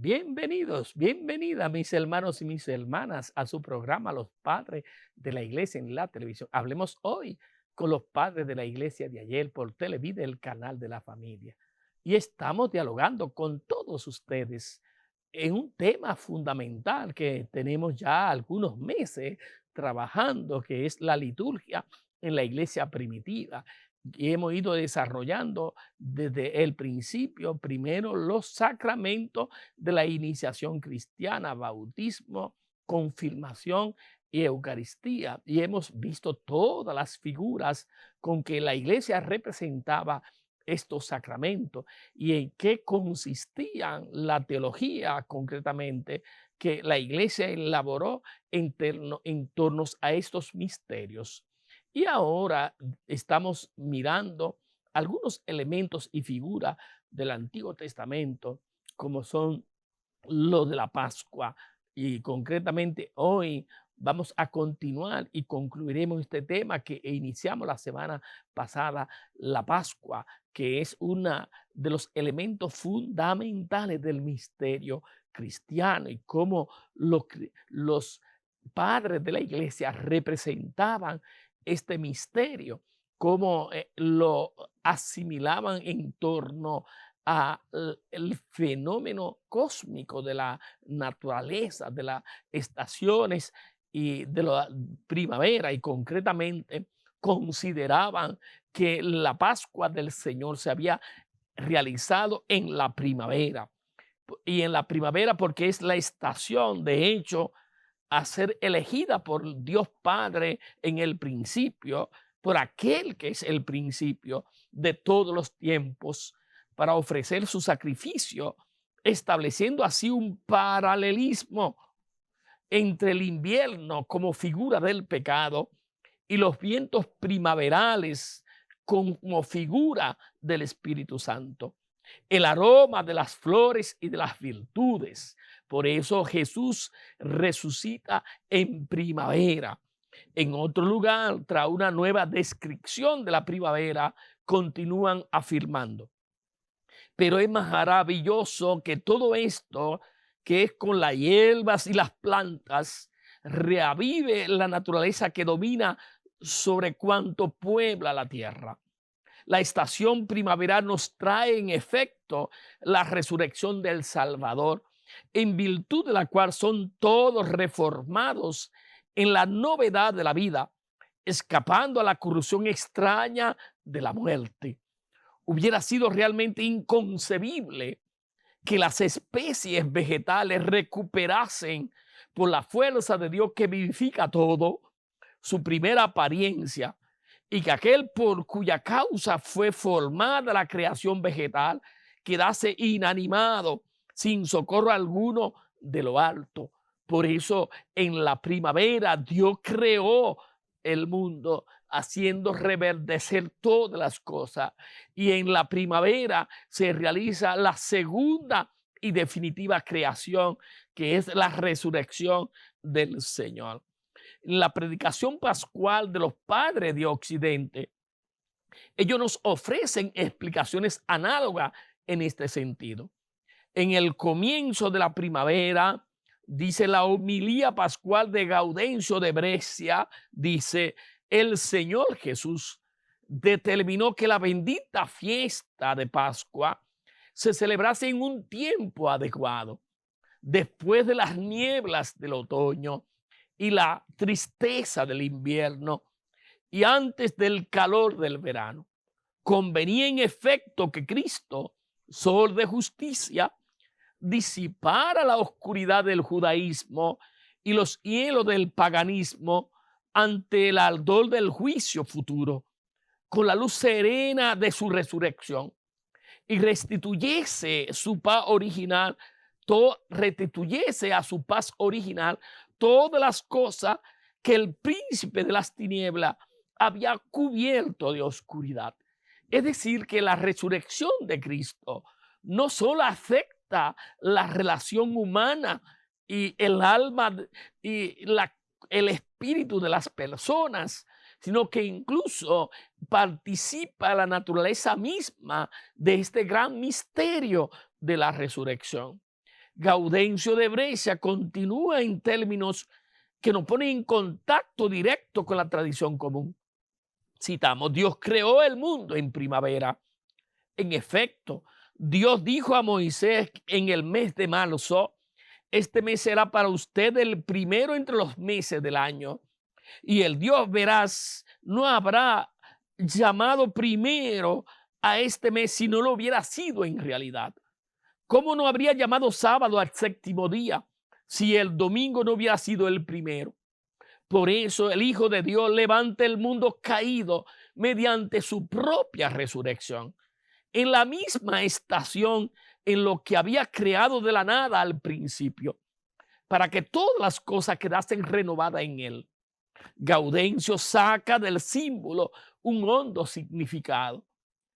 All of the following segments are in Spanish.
Bienvenidos, bienvenidas mis hermanos y mis hermanas a su programa Los Padres de la Iglesia en la televisión. Hablemos hoy con los padres de la iglesia de ayer por Televida, el canal de la familia. Y estamos dialogando con todos ustedes en un tema fundamental que tenemos ya algunos meses trabajando, que es la liturgia en la iglesia primitiva. Y hemos ido desarrollando desde el principio, primero los sacramentos de la iniciación cristiana, bautismo, confirmación y Eucaristía. Y hemos visto todas las figuras con que la iglesia representaba estos sacramentos y en qué consistían la teología concretamente que la iglesia elaboró en torno a estos misterios. Y ahora estamos mirando algunos elementos y figuras del Antiguo Testamento, como son los de la Pascua. Y concretamente hoy vamos a continuar y concluiremos este tema que iniciamos la semana pasada, la Pascua, que es uno de los elementos fundamentales del misterio cristiano y cómo los padres de la iglesia representaban este misterio, cómo lo asimilaban en torno a el fenómeno cósmico de la naturaleza, de las estaciones y de la primavera, y concretamente consideraban que la Pascua del Señor se había realizado en la primavera. Y en la primavera porque es la estación, de hecho, a ser elegida por Dios Padre en el principio, por aquel que es el principio de todos los tiempos, para ofrecer su sacrificio, estableciendo así un paralelismo entre el invierno como figura del pecado y los vientos primaverales como figura del Espíritu Santo, el aroma de las flores y de las virtudes. Por eso Jesús resucita en primavera. En otro lugar, tras una nueva descripción de la primavera, continúan afirmando: pero es maravilloso que todo esto, que es con las hierbas y las plantas, reavive la naturaleza que domina sobre cuanto puebla la tierra. La estación primaveral nos trae en efecto la resurrección del Salvador, en virtud de la cual son todos reformados en la novedad de la vida, escapando a la corrupción extraña de la muerte. Hubiera sido realmente inconcebible que las especies vegetales recuperasen por la fuerza de Dios que vivifica todo su primera apariencia, y que aquel por cuya causa fue formada la creación vegetal quedase inanimado, sin socorro alguno de lo alto. Por eso en la primavera Dios creó el mundo, haciendo reverdecer todas las cosas. Y en la primavera se realiza la segunda y definitiva creación, que es la resurrección del Señor. La predicación pascual de los padres de Occidente, ellos nos ofrecen explicaciones análogas en este sentido. En el comienzo de la primavera, dice la homilía pascual de Gaudencio de Brescia, dice: el Señor Jesús determinó que la bendita fiesta de Pascua se celebrase en un tiempo adecuado, después de las nieblas del otoño y la tristeza del invierno, y antes del calor del verano. Convenía en efecto que Cristo, sol de justicia, disipara la oscuridad del judaísmo y los hielos del paganismo ante el ardor del juicio futuro, con la luz serena de su resurrección, y restituyese su paz original, restituyese a su paz original todas las cosas que el príncipe de las tinieblas había cubierto de oscuridad. Es decir, que la resurrección de Cristo no solo afecta la relación humana y el alma y el espíritu de las personas, sino que incluso participa la naturaleza misma de este gran misterio de la resurrección. Gaudencio de Brescia continúa en términos que nos ponen en contacto directo con la tradición común. Citamos: Dios creó el mundo en primavera. En efecto, Dios dijo a Moisés en el mes de marzo: este mes será para usted el primero entre los meses del año. Y el Dios veraz no habrá llamado primero a este mes si no lo hubiera sido en realidad. ¿Cómo no habría llamado sábado al séptimo día si el domingo no hubiera sido el primero? Por eso el Hijo de Dios levanta el mundo caído mediante su propia resurrección, en la misma estación en lo que había creado de la nada al principio, para que todas las cosas quedasen renovadas en él. Gaudencio saca del símbolo un hondo significado.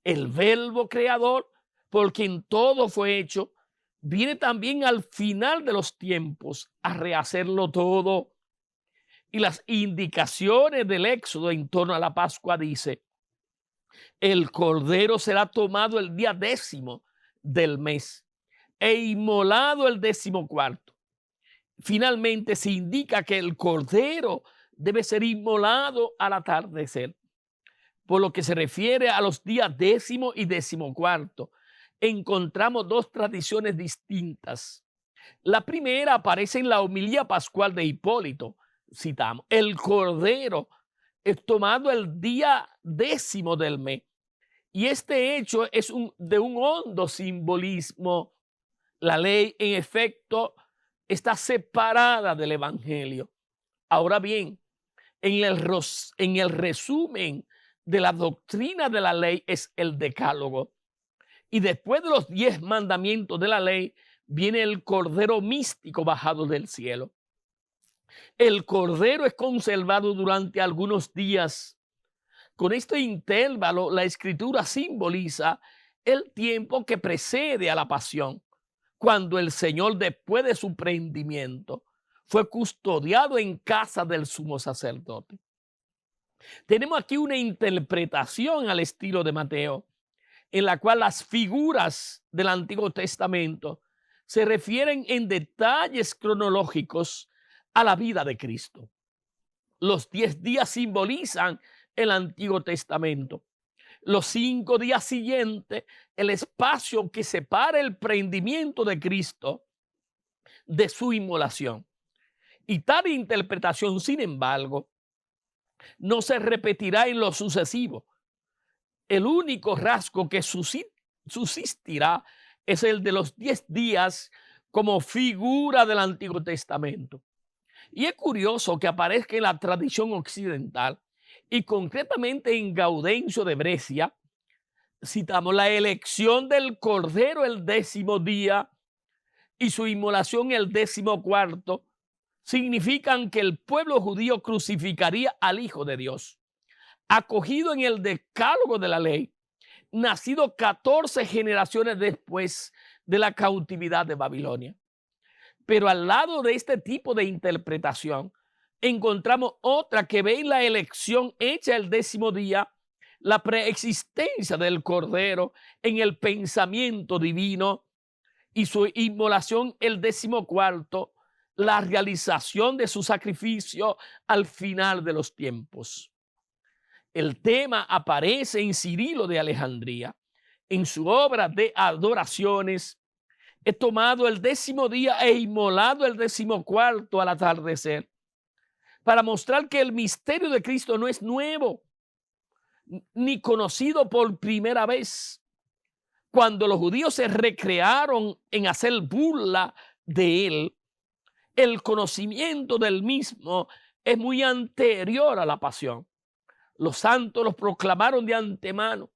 El verbo creador, por quien todo fue hecho, viene también al final de los tiempos a rehacerlo todo. Y las indicaciones del Éxodo en torno a la Pascua dice: el cordero será tomado el día 10º del mes e inmolado el 14º. Finalmente se indica que el cordero debe ser inmolado al atardecer. Por lo que se refiere a los días 10º y 14º, encontramos dos tradiciones distintas. La primera aparece en la homilía pascual de Hipólito. Citamos: el cordero es tomado el día 10º del mes. Y este hecho es de un hondo simbolismo. La ley, en efecto, está separada del evangelio. Ahora bien, en el resumen de la doctrina de la ley es el decálogo. Y después de los 10 mandamientos de la ley viene el cordero místico bajado del cielo. El cordero es conservado durante algunos días. Con este intervalo, la escritura simboliza el tiempo que precede a la pasión, cuando el Señor, después de su prendimiento, fue custodiado en casa del sumo sacerdote. Tenemos aquí una interpretación al estilo de Mateo, en la cual las figuras del Antiguo Testamento se refieren en detalles cronológicos a la vida de Cristo. Los 10 días simbolizan el Antiguo Testamento. Los 5 días siguientes, el espacio que separa el prendimiento de Cristo de su inmolación. Y tal interpretación, sin embargo, no se repetirá en lo sucesivo. El único rasgo que subsistirá es el de los 10 días como figura del Antiguo Testamento. Y es curioso que aparezca en la tradición occidental, y concretamente en Gaudencio de Brescia, citamos: la elección del cordero el 10º día y su inmolación el 14º, significan que el pueblo judío crucificaría al Hijo de Dios, acogido en el decálogo de la ley, nacido 14 generaciones después de la cautividad de Babilonia. Pero al lado de este tipo de interpretación, encontramos otra que ve en la elección hecha el 10º día la preexistencia del Cordero en el pensamiento divino, y su inmolación el 14º, la realización de su sacrificio al final de los tiempos. El tema aparece en Cirilo de Alejandría. En su obra de adoraciones, es tomado el 10º día e inmolado el 14º al atardecer, para mostrar que el misterio de Cristo no es nuevo ni conocido por primera vez. Cuando los judíos se recrearon en hacer burla de él, el conocimiento del mismo es muy anterior a la pasión. Los santos los proclamaron de antemano.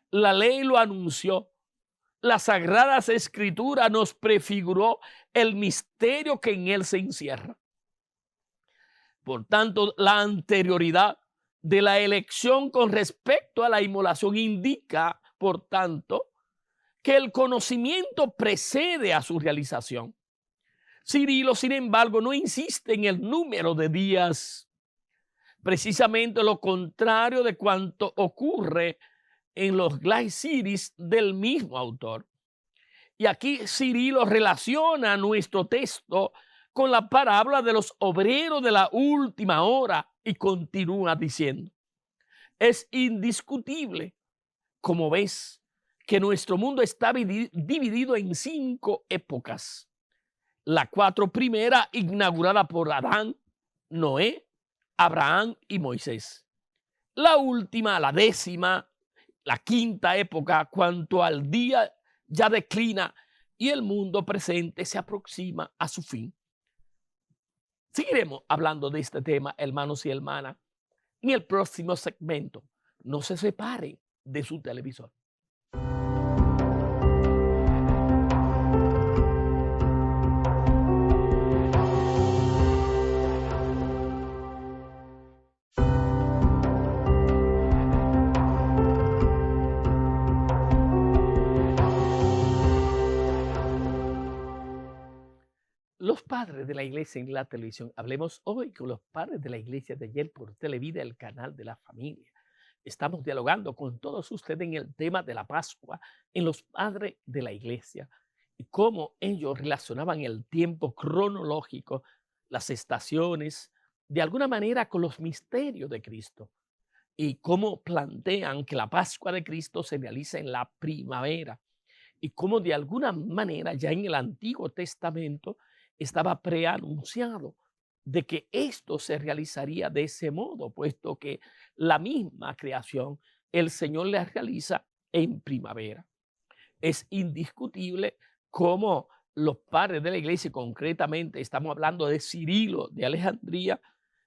La ley lo anunció. Las Sagradas Escrituras nos prefiguró el misterio que en él se encierra. Por tanto, la anterioridad de la elección con respecto a la inmolación indica, por tanto, que el conocimiento precede a su realización. Cirilo, sin embargo, no insiste en el número de días, precisamente lo contrario de cuanto ocurre en los Glaissiris del mismo autor. Y aquí Cirilo relaciona nuestro texto con la parábola de los obreros de la última hora y continúa diciendo, es indiscutible, como ves, que nuestro mundo está dividido en 5 épocas. La 4 primera inaugurada por Adán, Noé, Abraham y Moisés. La última, la 10ª, la 5ª época, cuanto al día ya declina y el mundo presente se aproxima a su fin. Seguiremos hablando de este tema, hermanos y hermanas, en el próximo segmento. No se separen de su televisor. Los padres de la iglesia en la televisión. Hablemos hoy con los padres de la iglesia de ayer por Televida, el canal de la familia. Estamos dialogando con todos ustedes en el tema de la Pascua, en los padres de la iglesia y cómo ellos relacionaban el tiempo cronológico, las estaciones, de alguna manera con los misterios de Cristo y cómo plantean que la Pascua de Cristo se realiza en la primavera y cómo de alguna manera ya en el Antiguo Testamento estaba preanunciado de que esto se realizaría de ese modo, puesto que la misma creación el Señor la realiza en primavera. Es indiscutible cómo los padres de la iglesia, concretamente estamos hablando de Cirilo de Alejandría,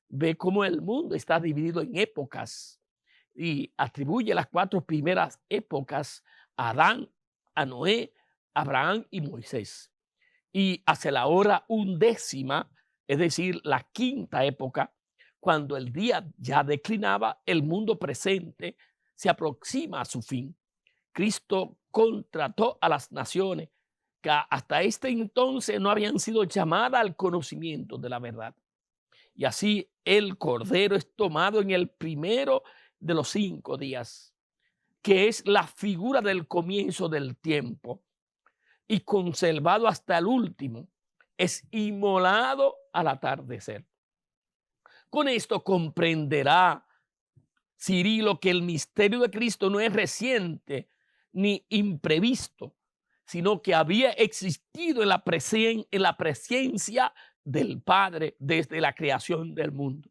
ve cómo el mundo está dividido en épocas y atribuye las 4 primeras épocas a Adán, a Noé, Abraham y Moisés. Y hacia la hora 11ª, es decir, la 5ª época, cuando el día ya declinaba, el mundo presente se aproxima a su fin. Cristo contrató a las naciones que hasta este entonces no habían sido llamadas al conocimiento de la verdad. Y así el Cordero es tomado en el primero de los 5 días, que es la figura del comienzo del tiempo, y conservado hasta el último, es inmolado al atardecer. Con esto comprenderá Cirilo que el misterio de Cristo no es reciente ni imprevisto, sino que había existido en la presencia del Padre desde la creación del mundo.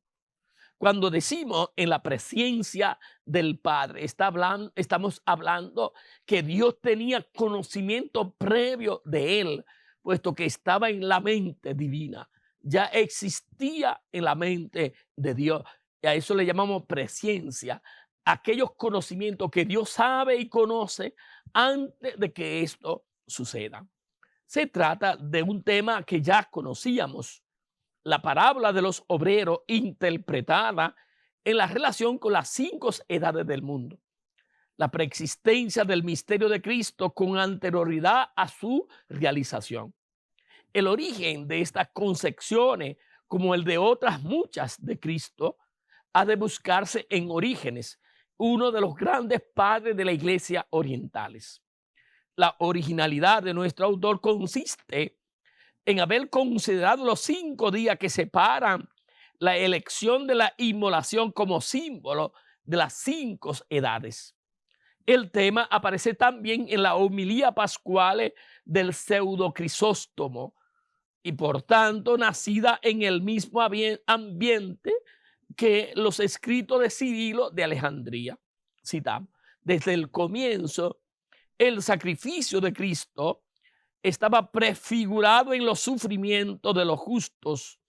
Cuando decimos en la presencia del Padre, estamos hablando que Dios tenía conocimiento previo de él, puesto que estaba en la mente divina, ya existía en la mente de Dios. Y a eso le llamamos presencia, aquellos conocimientos que Dios sabe y conoce antes de que esto suceda. Se trata de un tema que ya conocíamos, la parábola de los obreros interpretada en la relación con las 5 edades del mundo. La preexistencia del misterio de Cristo con anterioridad a su realización. El origen de estas concepciones, como el de otras muchas de Cristo, ha de buscarse en Orígenes, uno de los grandes padres de la iglesia orientales. La originalidad de nuestro autor consiste en haber considerado los 5 días que separan la elección de la inmolación como símbolo de las 5 edades. El tema aparece también en la homilía pascual del pseudo Crisóstomo y por tanto nacida en el mismo ambiente que los escritos de Cirilo de Alejandría. Citamos, desde el comienzo, el sacrificio de Cristo estaba prefigurado en los sufrimientos de los justos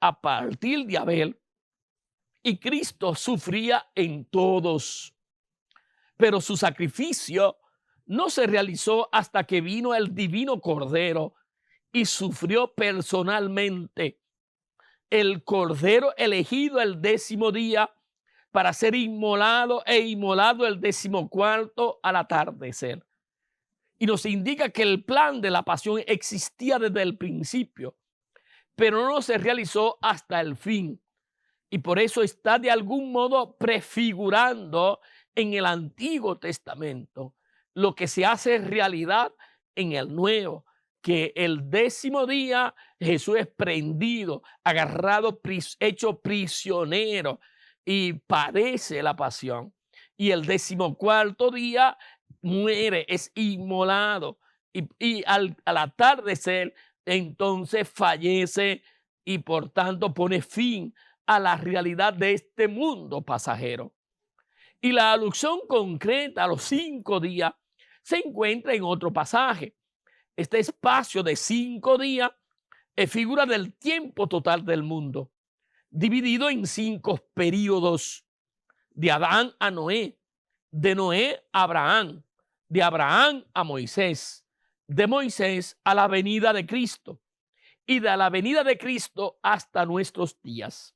a partir de Abel, y Cristo sufría en todos. Pero su sacrificio no se realizó hasta que vino el divino Cordero y sufrió personalmente. El Cordero elegido el 10º día para ser inmolado e inmolado el 14º al atardecer. Y nos indica que el plan de la pasión existía desde el principio, pero no se realizó hasta el fin. Y por eso está de algún modo prefigurando en el Antiguo Testamento lo que se hace realidad en el Nuevo, que el 10º día Jesús es prendido, agarrado, hecho prisionero y padece la pasión. Y el 14º día muere, es inmolado. Y al atardecer, entonces fallece y por tanto pone fin a la realidad de este mundo pasajero. Y la alusión concreta a los 5 días se encuentra en otro pasaje. Este espacio de 5 días es figura del tiempo total del mundo, dividido en 5 periodos: de Adán a Noé, de Noé a Abraham, de Abraham a Moisés, de Moisés a la venida de Cristo y de la venida de Cristo hasta nuestros días.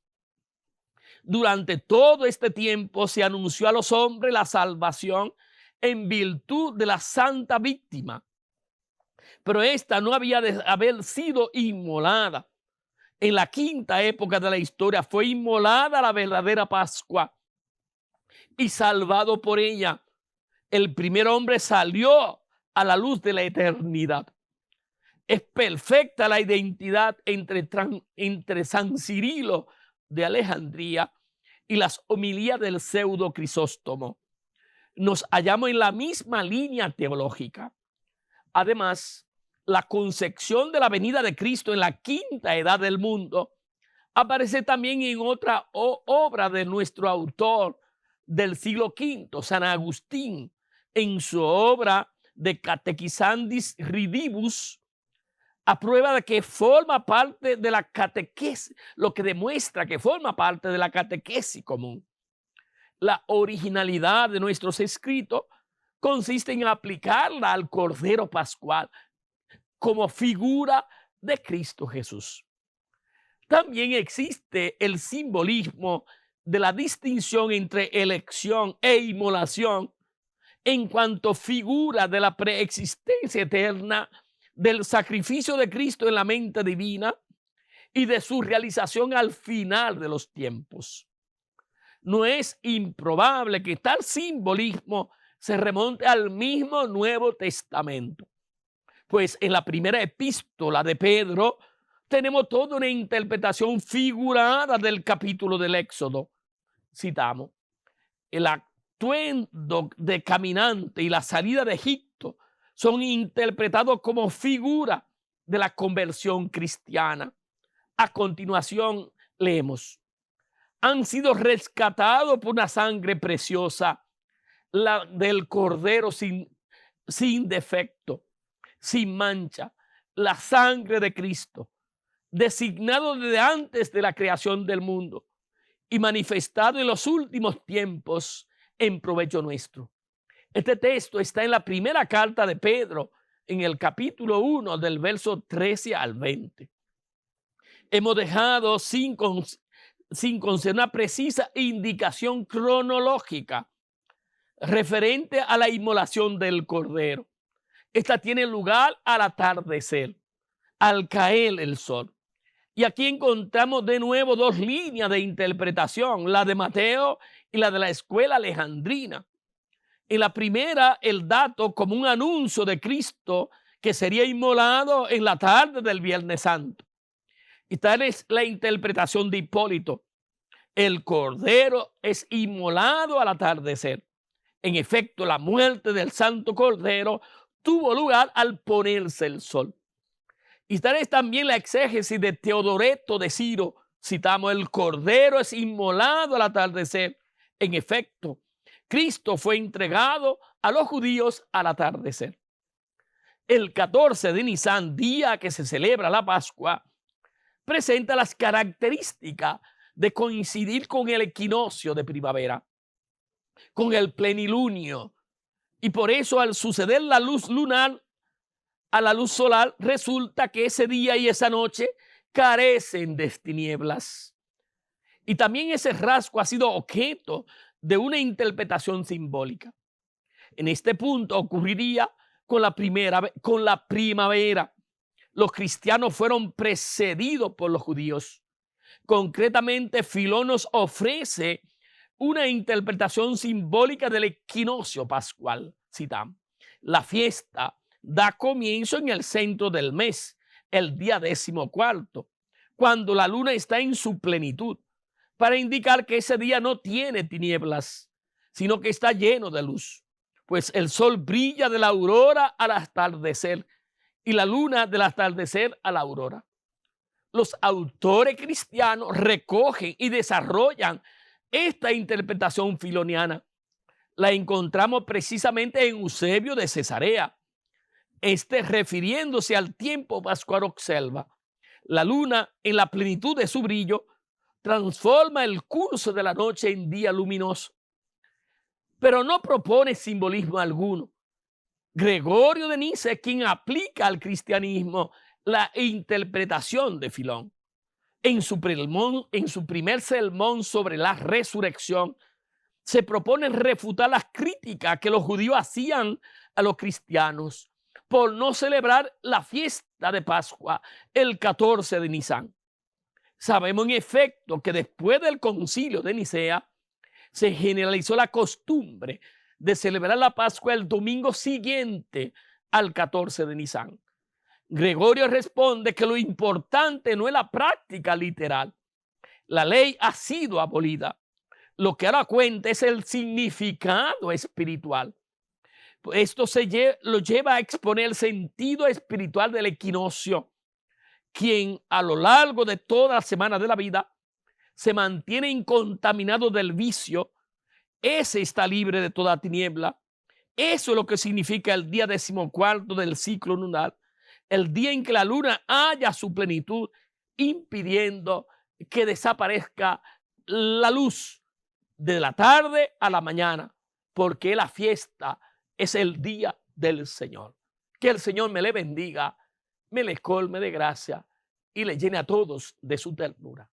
Durante todo este tiempo se anunció a los hombres la salvación en virtud de la santa víctima, pero esta no había de haber sido inmolada. En la 5ª época de la historia fue inmolada la verdadera Pascua y salvado por ella, el primer hombre salió a la luz de la eternidad. Es perfecta la identidad entre San Cirilo de Alejandría y las homilías del pseudo Crisóstomo. Nos hallamos en la misma línea teológica. Además, la concepción de la venida de Cristo en la 5ª edad del mundo aparece también en otra obra de nuestro autor del siglo V, San Agustín, en su obra de Catequizandis Ridibus, a prueba de que forma parte de la catequesis, lo que demuestra que forma parte de la catequesis común. La originalidad de nuestros escritos consiste en aplicarla al Cordero Pascual como figura de Cristo Jesús. También existe el simbolismo de la distinción entre elección e inmolación en cuanto figura de la preexistencia eterna del sacrificio de Cristo en la mente divina y de su realización al final de los tiempos. No es improbable que tal simbolismo se remonte al mismo Nuevo Testamento, pues en la primera epístola de Pedro tenemos toda una interpretación figurada del capítulo del Éxodo. Citamos: el atuendo de caminante y la salida de Egipto son interpretados como figura de la conversión cristiana. A continuación leemos: han sido rescatados por una sangre preciosa, la del Cordero sin defecto, sin mancha, la sangre de Cristo, designado desde antes de la creación del mundo y manifestado en los últimos tiempos en provecho nuestro. Este texto está en la primera carta de Pedro, en el capítulo 1, del verso 13 al 20. Hemos dejado sin conceder una precisa indicación cronológica referente a la inmolación del Cordero. Esta tiene lugar al atardecer, al caer el sol. Y aquí encontramos de nuevo 2 líneas de interpretación, la de Mateo y la de la escuela alejandrina. En la primera, el dato como un anuncio de Cristo que sería inmolado en la tarde del Viernes Santo. Y tal es la interpretación de Hipólito: el Cordero es inmolado al atardecer. En efecto, la muerte del Santo Cordero tuvo lugar al ponerse el sol. Y tal es también la exégesis de Teodoreto de Ciro. Citamos: el Cordero es inmolado al atardecer. En efecto, Cristo fue entregado a los judíos al atardecer. El 14 de Nisan, día que se celebra la Pascua, presenta las características de coincidir con el equinoccio de primavera, con el plenilunio, y por eso al suceder la luz lunar a la luz solar, resulta que ese día y esa noche carecen de tinieblas. Y también ese rasgo ha sido objeto de una interpretación simbólica. En este punto ocurriría con la primavera. Los cristianos fueron precedidos por los judíos. Concretamente, Filón nos ofrece una interpretación simbólica del equinoccio pascual. Citamos: la fiesta da comienzo en el centro del mes, el día 14, cuando la luna está en su plenitud, para indicar que ese día no tiene tinieblas, sino que está lleno de luz, pues el sol brilla de la aurora al atardecer y la luna del atardecer a la aurora. Los autores cristianos recogen y desarrollan esta interpretación filoniana. La encontramos precisamente en Eusebio de Cesarea. Refiriéndose al tiempo pascual, observa: la luna, en la plenitud de su brillo, transforma el curso de la noche en día luminoso, pero no propone simbolismo alguno. Gregorio de Niza es quien aplica al cristianismo la interpretación de Filón. En su primer sermón sobre la resurrección, se propone refutar las críticas que los judíos hacían a los cristianos por no celebrar la fiesta de Pascua el 14 de Nisan. Sabemos en efecto que después del concilio de Nicea se generalizó la costumbre de celebrar la Pascua el domingo siguiente al 14 de Nisan. Gregorio responde que lo importante no es la práctica literal. La ley ha sido abolida. Lo que ahora cuenta es el significado espiritual. Esto lo lleva a exponer el sentido espiritual del equinoccio, quien a lo largo de toda la semana de la vida se mantiene incontaminado del vicio. Ese está libre de toda tiniebla. Eso es lo que significa el día 14 del ciclo lunar, el día en que la luna halla su plenitud, impidiendo que desaparezca la luz de la tarde a la mañana, porque la fiesta es el día del Señor. Que el Señor me le bendiga, me le colme de gracia y le llene a todos de su ternura.